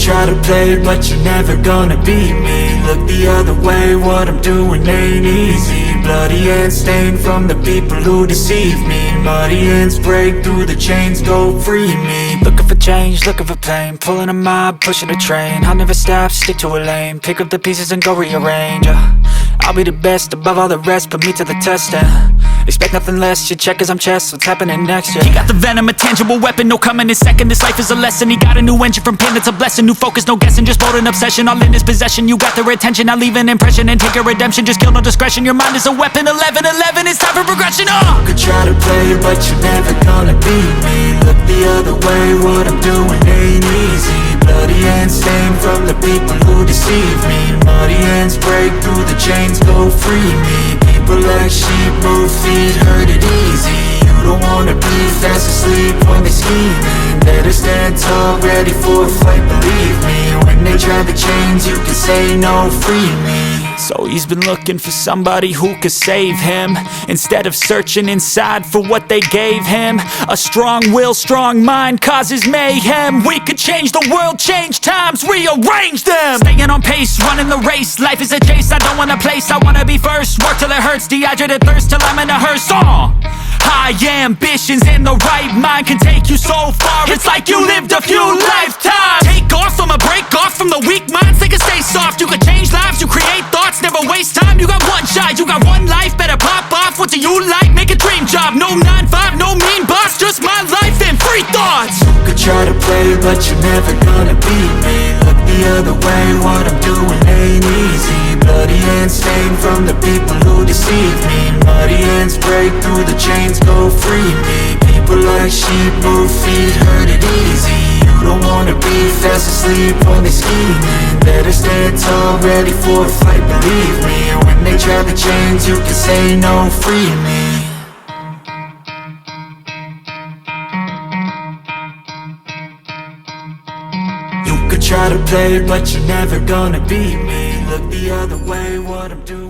try to play, but you're never gonna beat me. Look the other way, what I'm doing ain't easy. Bloody hands stained from the people who deceive me. Muddy hands break through the chains, go free me. Looking for change, looking for pain, pulling a mob, pushing a train. I'll never stop, stick to a lane, pick up the pieces and go rearrange. I'll be the best above all the rest, put me to the test and expect nothing less. You check as I'm chess, what's happening next? Yeah. He got the venom, a tangible weapon, no coming in second. This life is a lesson, he got a new engine from pain, it's a blessing. New focus, no guessing, just bold and obsession, all in his possession. You got their attention, I'll leave an impression and take your redemption. Just kill, no discretion, your mind is a weapon. 11-11, it's time for progression. You could try to play, but you're never gonna beat me. Look the other way, what I'm doing ain't easy. Bloody hands stained from the people who deceive me. Muddy hands break through the chains, go free me. People like sheep move feet, hurt it easy. You don't wanna be fast asleep when they scheming. Better stand tall, ready for a fight, believe me. When they try the chains, you can say no, free me. So he's been looking for somebody who could save him, instead of searching inside for what they gave him. A strong will, strong mind causes mayhem. We could change the world, change times, rearrange them. Staying on pace, running the race. Life is a chase, I don't want a place, I wanna be first. Work till it hurts, dehydrated thirst till I'm in a hearse. High ambitions and the right mind can take you so far. It's like you lived a few lifetimes. Take off, I'ma break off from the weak minds. They can stay soft, you can change lives, you create thoughts. Never waste time, you got one shot, you got one life. Better pop off, what do you like? Make a dream job, no 9-5, no mean boss. Just my life and free thoughts. You could try to play, but you're never gonna beat me. Look the other way, what I'm doing ain't easy. Bloody hands stained from the people who deceive me. Muddy hands break through the chains, go free me. People like sheep move feet, hurt it easy. You don't wanna be fast asleep when they scheming. Better stand tall, ready for a fight, believe me. When they try the chains, you can say no, free me. You could try to play, but you're never gonna beat me. Look the other way, what I'm doing